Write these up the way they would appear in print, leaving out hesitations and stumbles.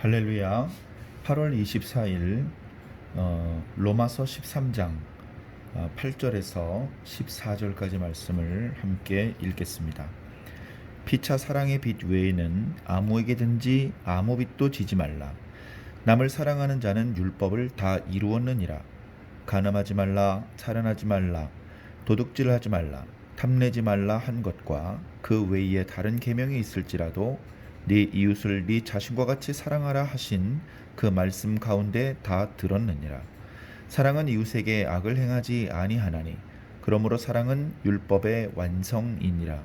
할렐루야. 8월 24일 로마서 13장 8절에서 14절까지 말씀을 함께 읽겠습니다. 피차 사랑의 빚 외에는 아무에게든지 아무 빚도 지지 말라. 남을 사랑하는 자는 율법을 다 이루었느니라. 간음하지 말라, 살인하지 말라, 도둑질하지 말라, 탐내지 말라 한 것과 그 외에 다른 계명이 있을지라도 네 이웃을 네 자신과 같이 사랑하라 하신 그 말씀 가운데 다 들었느니라. 사랑은 이웃에게 악을 행하지 아니하나니 그러므로 사랑은 율법의 완성이니라.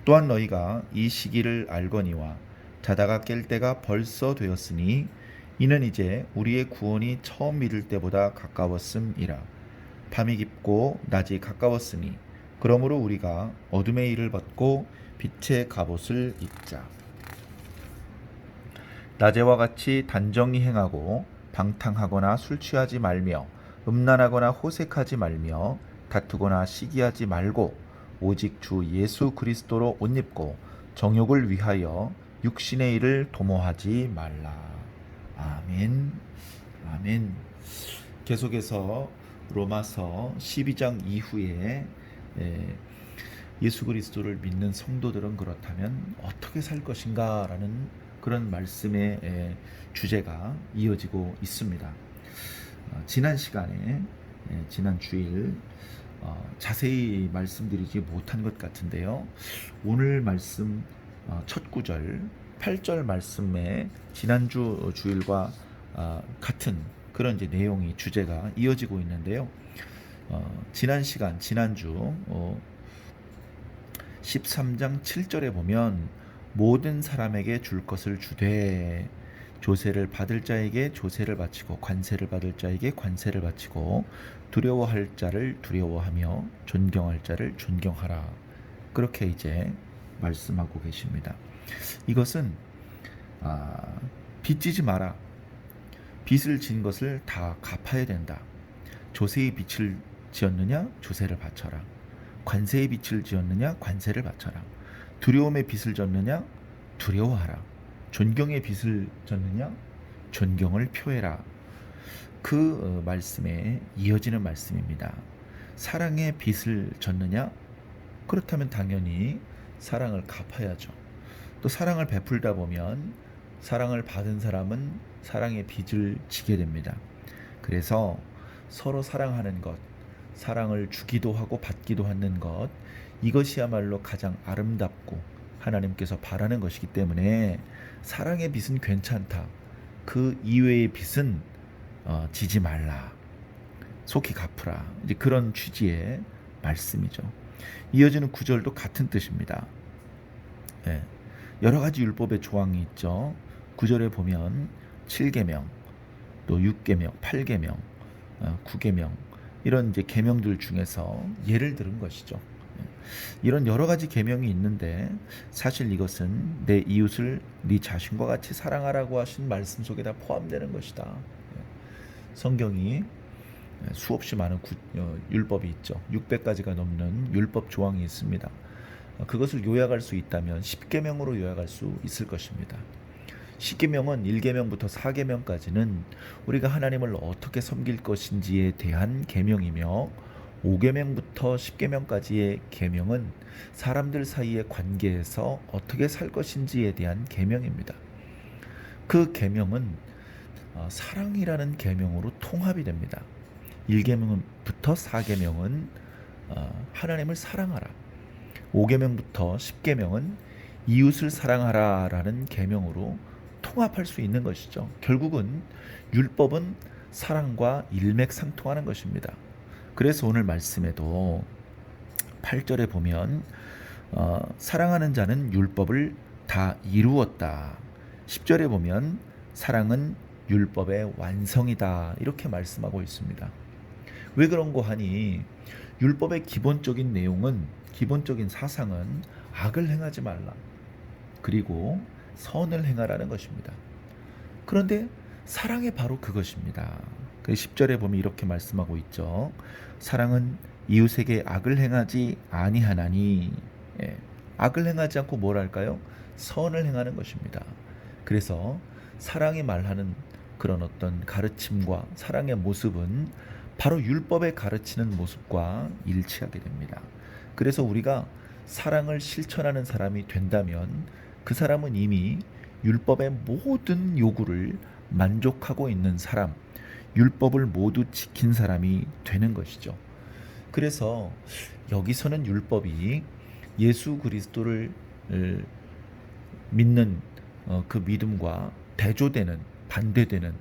또한 너희가 이 시기를 알거니와 자다가 깰 때가 벌써 되었으니 이는 이제 우리의 구원이 처음 믿을 때보다 가까웠음이라. 밤이 깊고 낮이 가까웠으니 그러므로 우리가 어둠의 일을 벗고 빛의 갑옷을 입자. 낮에와 같이 단정히 행하고 방탕하거나 술 취하지 말며 음란하거나 호색하지 말며 다투거나 시기하지 말고 오직 주 예수 그리스도로 옷 입고 정욕을 위하여 육신의 일을 도모하지 말라. 아멘. 아멘. 계속해서 로마서 12장 이후에 예수 그리스도를 믿는 성도들은 그렇다면 어떻게 살 것인가 라는 그런 말씀의 주제가 이어지고 있습니다. 지난 시간에 지난 주일 자세히 말씀드리지 못한 것 같은데요. 오늘 말씀 첫 구절 8절 말씀에 지난주 주일과 같은 그런 이제 내용이 주제가 이어지고 있는데요. 지난주 13장 7절에 보면 모든 사람에게 줄 것을 주되 조세를 받을 자에게 조세를 바치고 관세를 받을 자에게 관세를 바치고 두려워할 자를 두려워하며 존경할 자를 존경하라. 그렇게 이제 말씀하고 계십니다. 이것은 빚지지 마라. 빚을 진 것을 다 갚아야 된다. 조세의 빚을 지었느냐? 조세를 바쳐라. 관세의 빚을 지었느냐? 관세를 바쳐라. 두려움의 빚을 졌느냐? 두려워하라. 존경의 빚을 졌느냐? 존경을 표해라. 그 말씀에 이어지는 말씀입니다. 사랑의 빚을 졌느냐? 그렇다면 당연히 사랑을 갚아야죠. 또 사랑을 베풀다 보면 사랑을 받은 사람은 사랑의 빚을 지게 됩니다. 그래서 서로 사랑하는 것, 사랑을 주기도 하고 받기도 하는 것, 이것이야말로 가장 아름답고 하나님께서 바라는 것이기 때문에 사랑의 빚은 괜찮다. 그 이외의 빚은 지지 말라. 속히 갚으라. 이제 그런 취지의 말씀이죠. 이어지는 구절도 같은 뜻입니다. 여러 가지 율법의 조항이 있죠. 9절에 보면 7계명, 또 6계명, 8계명, 9계명 이런 이제 계명들 중에서 예를 들은 것이죠. 이런 여러 가지 계명이 있는데 사실 이것은 내 이웃을 네 자신과 같이 사랑하라고 하신 말씀 속에 다 포함되는 것이다. 성경이 수없이 많은 율법이 있죠. 600가지가 넘는 율법 조항이 있습니다. 그것을 요약할 수 있다면 10계명으로 요약할 수 있을 것입니다. 10계명은 1계명부터 4계명까지는 우리가 하나님을 어떻게 섬길 것인지에 대한 계명이며 5계명부터 10계명까지의 계명은 사람들 사이의 관계에서 어떻게 살 것인지에 대한 계명입니다. 그 계명은 사랑이라는 계명으로 통합이 됩니다. 1계명부터 4계명은 하나님을 사랑하라. 5계명부터 10계명은 이웃을 사랑하라 라는 계명으로 통합할 수 있는 것이죠. 결국은 율법은 사랑과 일맥상통하는 것입니다. 그래서 오늘 말씀에도 8절에 보면 사랑하는 자는 율법을 다 이루었다. 10절에 보면 사랑은 율법의 완성이다. 이렇게 말씀하고 있습니다. 왜 그런고 하니 율법의 기본적인 내용은, 기본적인 사상은 악을 행하지 말라. 그리고 선을 행하라는 것입니다. 그런데 사랑이 바로 그것입니다. 10절에 보면 이렇게 말씀하고 있죠. 사랑은 이웃에게 악을 행하지 아니하나니. 악을 행하지 않고 뭘 할까요? 선을 행하는 것입니다. 그래서 사랑이 말하는 그런 어떤 가르침과 사랑의 모습은 바로 율법에 가르치는 모습과 일치하게 됩니다. 그래서 우리가 사랑을 실천하는 사람이 된다면 그 사람은 이미 율법의 모든 요구를 만족하고 있는 사람, 율법을 모두 지킨 사람이 되는 것이죠. 그래서 여기서는 율법이 예수 그리스도를 믿는 그 믿음과 대조되는, 반대되는,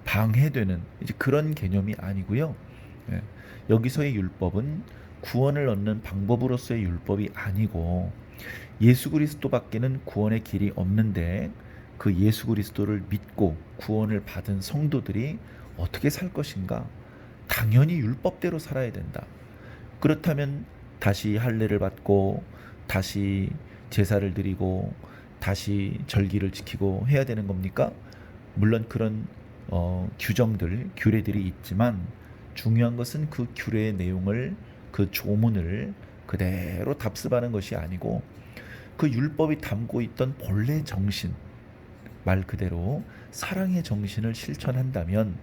방해되는 이제 그런 개념이 아니고요. 예, 여기서의 율법은 구원을 얻는 방법으로서의 율법이 아니고 예수 그리스도밖에는 구원의 길이 없는데 그 예수 그리스도를 믿고 구원을 받은 성도들이 어떻게 살 것인가? 당연히 율법대로 살아야 된다. 그렇다면 다시 할례를 받고 다시 제사를 드리고 다시 절기를 지키고 해야 되는 겁니까? 물론 그런 규정들, 규례들이 있지만 중요한 것은 그 규례의 내용을, 그 조문을 그대로 답습하는 것이 아니고 그 율법이 담고 있던 본래 정신, 말 그대로 사랑의 정신을 실천한다면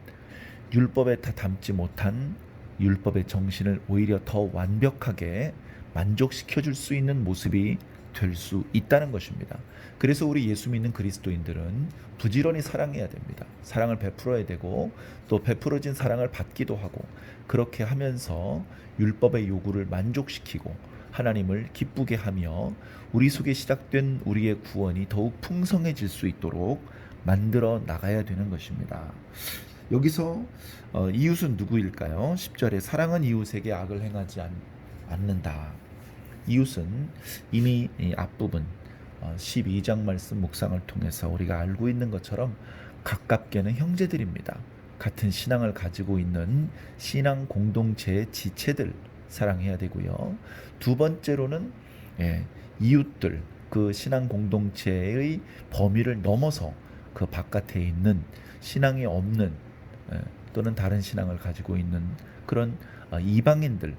율법에 다 담지 못한 율법의 정신을 오히려 더 완벽하게 만족시켜 줄 수 있는 모습이 될 수 있다는 것입니다. 그래서 우리 예수 믿는 그리스도인들은 부지런히 사랑해야 됩니다. 사랑을 베풀어야 되고 또 베풀어진 사랑을 받기도 하고 그렇게 하면서 율법의 요구를 만족시키고 하나님을 기쁘게 하며 우리 속에 시작된 우리의 구원이 더욱 풍성해질 수 있도록 만들어 나가야 되는 것입니다. 여기서 이웃은 누구일까요? 10절에 사랑은 이웃에게 악을 행하지 않는다. 이웃은 이미 이 앞부분 12장 말씀 묵상을 통해서 우리가 알고 있는 것처럼 가깝게는 형제들입니다. 같은 신앙을 가지고 있는 신앙 공동체의 지체들 사랑해야 되고요. 두 번째로는 이웃들, 그 신앙 공동체의 범위를 넘어서 그 바깥에 있는 신앙이 없는 또는 다른 신앙을 가지고 있는 그런 이방인들,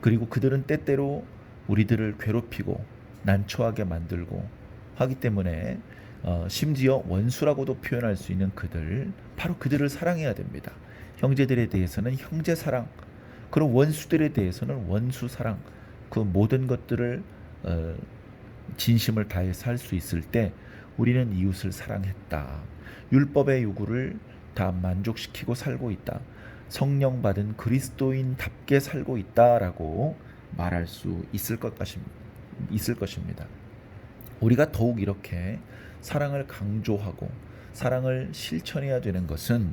그리고 그들은 때때로 우리들을 괴롭히고 난처하게 만들고 하기 때문에 심지어 원수라고도 표현할 수 있는 그들, 바로 그들을 사랑해야 됩니다. 형제들에 대해서는 형제 사랑, 그리고 원수들에 대해서는 원수 사랑, 그 모든 것들을 진심을 다해서 할 수 있을 때 우리는 이웃을 사랑했다. 율법의 요구를 다 만족시키고 살고 있다. 성령 받은 그리스도인답게 살고 있다라고 말할 수 있을 것입니다. 우리가 더욱 이렇게 사랑을 강조하고 사랑을 실천해야 되는 것은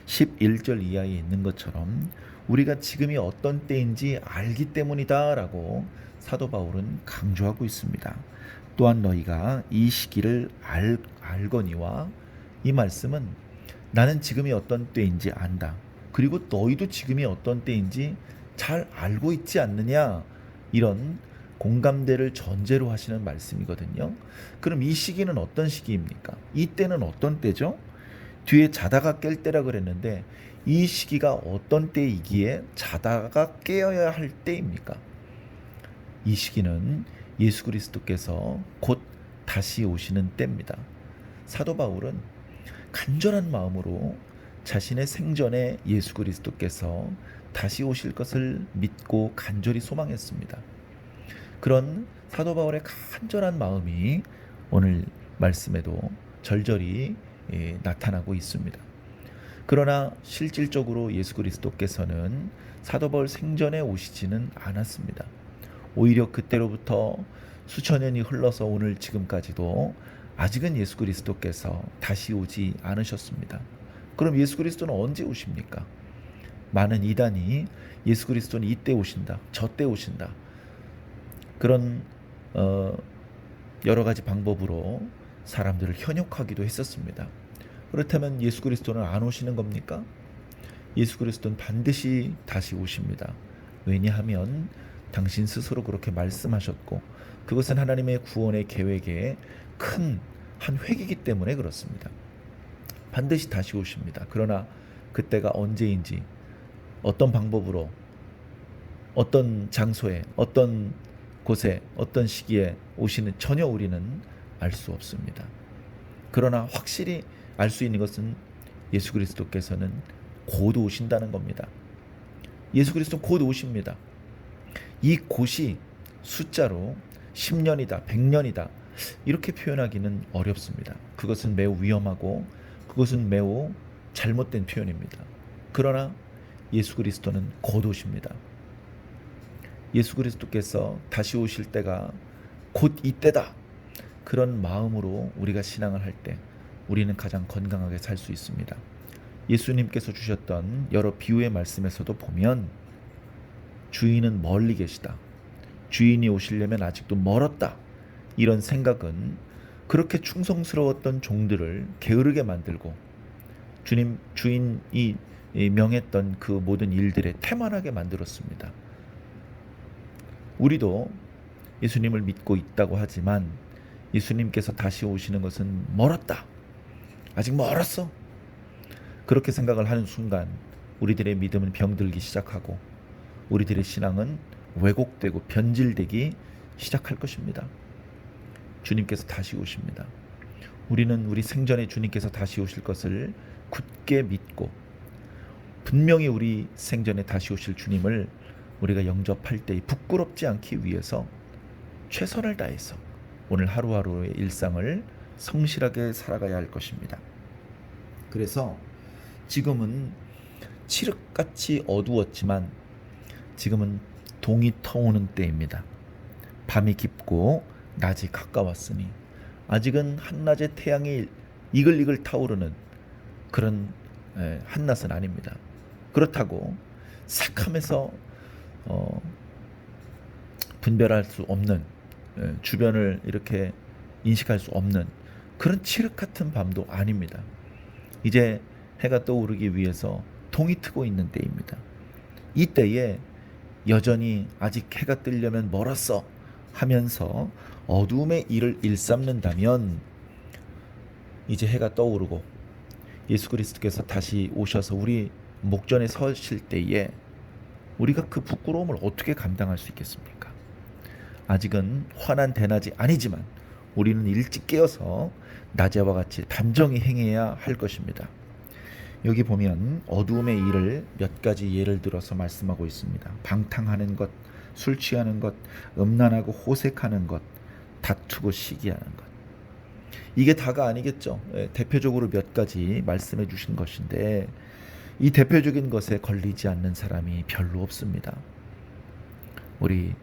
11절 이하에 있는 것처럼 우리가 지금이 어떤 때인지 알기 때문이다라고 사도 바울은 강조하고 있습니다. 또한 너희가 이 시기를 알거니와, 이 말씀은 나는 지금이 어떤 때인지 안다. 그리고 너희도 지금이 어떤 때인지 잘 알고 있지 않느냐, 이런 공감대를 전제로 하시는 말씀이거든요. 그럼 이 시기는 어떤 시기입니까? 이 때는 어떤 때죠? 뒤에 자다가 깰 때라 그랬는데 이 시기가 어떤 때이기에 자다가 깨어야 할 때입니까? 이 시기는 예수 그리스도께서 곧 다시 오시는 때입니다. 사도 바울은 간절한 마음으로 자신의 생전에 예수 그리스도께서 다시 오실 것을 믿고 간절히 소망했습니다. 그런 사도 바울의 간절한 마음이 오늘 말씀에도 절절히 나타나고 있습니다. 그러나 실질적으로 예수 그리스도께서는 사도 바울 생전에 오시지는 않았습니다. 오히려 그때로부터 수천 년이 흘러서 오늘 지금까지도 아직은 예수 그리스도께서 다시 오지 않으셨습니다. 그럼 예수 그리스도는 언제 오십니까? 많은 이단이 예수 그리스도는 이때 오신다, 저때 오신다, 그런 여러 가지 방법으로 사람들을 현혹하기도 했었습니다. 그렇다면 예수 그리스도는 안 오시는 겁니까? 예수 그리스도는 반드시 다시 오십니다. 왜냐하면 당신 스스로 그렇게 말씀하셨고 그것은 하나님의 구원의 계획의 큰 한 획이기 때문에 그렇습니다. 반드시 다시 오십니다. 그러나 그때가 언제인지, 어떤 방법으로, 어떤 장소에, 어떤 곳에, 어떤 시기에 오시는 전혀 우리는 알 수 없습니다. 그러나 확실히 알 수 있는 것은 예수 그리스도께서는 곧 오신다는 겁니다. 예수 그리스도 곧 오십니다. 이 곧이 숫자로 10년이다, 100년이다 이렇게 표현하기는 어렵습니다. 그것은 매우 위험하고 그것은 매우 잘못된 표현입니다. 그러나 예수 그리스도는 곧 오십니다. 예수 그리스도께서 다시 오실 때가 곧 이때다. 그런 마음으로 우리가 신앙을 할 때 우리는 가장 건강하게 살 수 있습니다. 예수님께서 주셨던 여러 비유의 말씀에서도 보면 주인은 멀리 계시다. 주인이 오시려면 아직도 멀었다. 이런 생각은 그렇게 충성스러웠던 종들을 게으르게 만들고 주인이 명했던 그 모든 일들에 태만하게 만들었습니다. 우리도 예수님을 믿고 있다고 하지만 예수님께서 다시 오시는 것은 멀었다. 아직 멀었어. 그렇게 생각을 하는 순간 우리들의 믿음은 병들기 시작하고 우리들의 신앙은 왜곡되고 변질되기 시작할 것입니다. 주님께서 다시 오십니다. 우리는 우리 생전에 주님께서 다시 오실 것을 굳게 믿고 분명히 우리 생전에 다시 오실 주님을 우리가 영접할 때 부끄럽지 않기 위해서 최선을 다해서 오늘 하루하루의 일상을 성실하게 살아가야 할 것입니다. 그래서 지금은 칠흑같이 어두웠지만 지금은 동이 터오는 때입니다. 밤이 깊고 낮이 가까웠으니 아직은 한낮의 태양이 이글이글 타오르는 그런 한낮은 아닙니다. 그렇다고 삭함에서 분별할 수 없는 주변을 이렇게 인식할 수 없는 그런 칠흑 같은 밤도 아닙니다. 이제 해가 떠오르기 위해서 동이 트고 있는 때입니다. 이때에 여전히 아직 해가 뜨려면 멀었어 하면서 어두움의 일을 일삼는다면 이제 해가 떠오르고 예수 그리스도께서 다시 오셔서 우리 목전에 서실 때에 우리가 그 부끄러움을 어떻게 감당할 수 있겠습니까? 아직은 환한 대낮이 아니지만 우리는 일찍 깨어서 낮에와 같이 단정히 행해야 할 것입니다. 여기 보면 어두움의 일을 몇 가지 예를 들어서 말씀하고 있습니다. 방탕하는 것, 술 취하는 것, 음란하고 호색하는 것, 다투고 시기하는 것. 이게 다가 아니겠죠. 대표적으로 몇 가지 말씀해 주신 것인데 이 대표적인 것에 걸리지 않는 사람이 별로 없습니다. 우리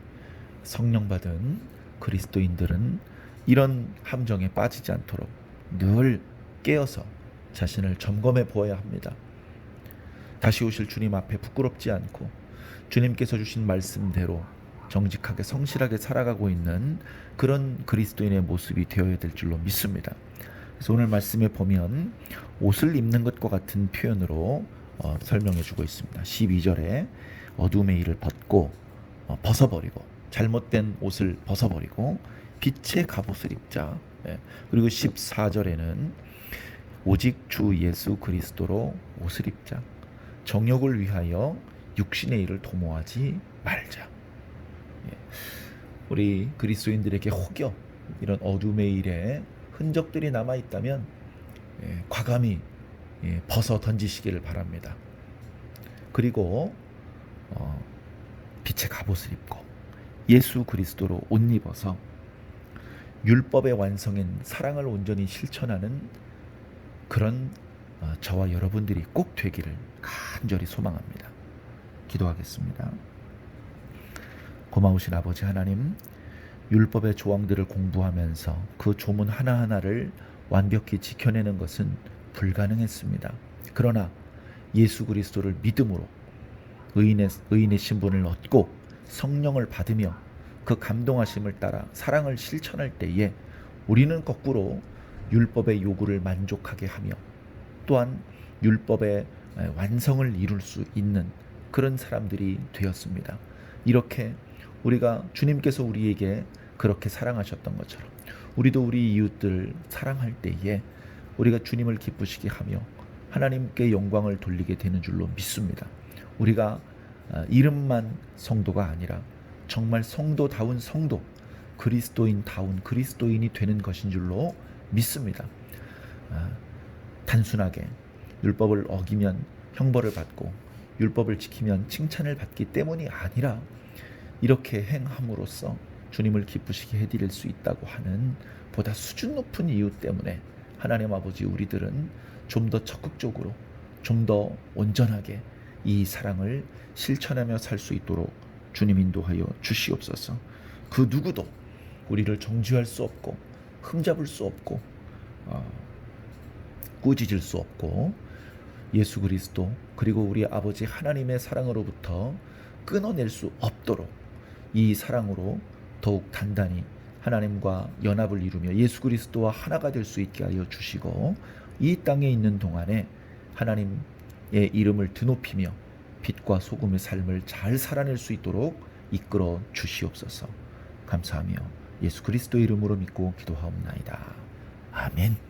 성령 받은 그리스도인들은 이런 함정에 빠지지 않도록 늘 깨어서 자신을 점검해 보아야 합니다. 다시 오실 주님 앞에 부끄럽지 않고 주님께서 주신 말씀대로 정직하게 성실하게 살아가고 있는 그런 그리스도인의 모습이 되어야 될 줄로 믿습니다. 그래서 오늘 말씀에 보면 옷을 입는 것과 같은 표현으로 설명해 주고 있습니다. 12절에 어둠의 일을 벗어버리고 잘못된 옷을 벗어버리고 빛의 갑옷을 입자. 그리고 14절에는 오직 주 예수 그리스도로 옷을 입자. 정욕을 위하여 육신의 일을 도모하지 말자. 우리 그리스도인들에게 혹여 이런 어둠의 일에 흔적들이 남아 있다면 과감히 벗어 던지시기를 바랍니다. 그리고 빛의 갑옷을 입고 예수 그리스도로 옷 입어서 율법의 완성인 사랑을 온전히 실천하는 그런 저와 여러분들이 꼭 되기를 간절히 소망합니다. 기도하겠습니다. 고마우신 아버지 하나님, 율법의 조항들을 공부하면서 그 조문 하나하나를 완벽히 지켜내는 것은 불가능했습니다. 그러나 예수 그리스도를 믿음으로 의인의 신분을 얻고 성령을 받으며 그 감동하심을 따라 사랑을 실천할 때에 우리는 거꾸로 율법의 요구를 만족하게 하며 또한 율법의 완성을 이룰 수 있는 그런 사람들이 되었습니다. 이렇게 우리가 주님께서 우리에게 그렇게 사랑하셨던 것처럼 우리도 우리 이웃들을 사랑할 때에 우리가 주님을 기쁘시게 하며 하나님께 영광을 돌리게 되는 줄로 믿습니다. 우리가 이름만 성도가 아니라 정말 성도다운 성도, 그리스도인다운 그리스도인이 되는 것인 줄로 믿습니다. 아, 단순하게 율법을 어기면 형벌을 받고 율법을 지키면 칭찬을 받기 때문이 아니라 이렇게 행함으로써 주님을 기쁘시게 해드릴 수 있다고 하는 보다 수준 높은 이유 때문에 하나님 아버지, 우리들은 좀 더 적극적으로, 좀 더 온전하게 이 사랑을 실천하며 살 수 있도록 주님 인도하여 주시옵소서. 그 누구도 우리를 정죄할 수 없고 흠잡을 수 없고 꾸짖을 수 없고, 예수 그리스도 그리고 우리 아버지 하나님의 사랑으로부터 끊어낼 수 없도록 이 사랑으로 더욱 단단히 하나님과 연합을 이루며 예수 그리스도와 하나가 될 수 있게 하여 주시고, 이 땅에 있는 동안에 하나님의 이름을 드높이며 빛과 소금의 삶을 잘 살아낼 수 있도록 이끌어 주시옵소서. 감사하며 예수 그리스도 이름으로 믿고 기도하옵나이다. 아멘.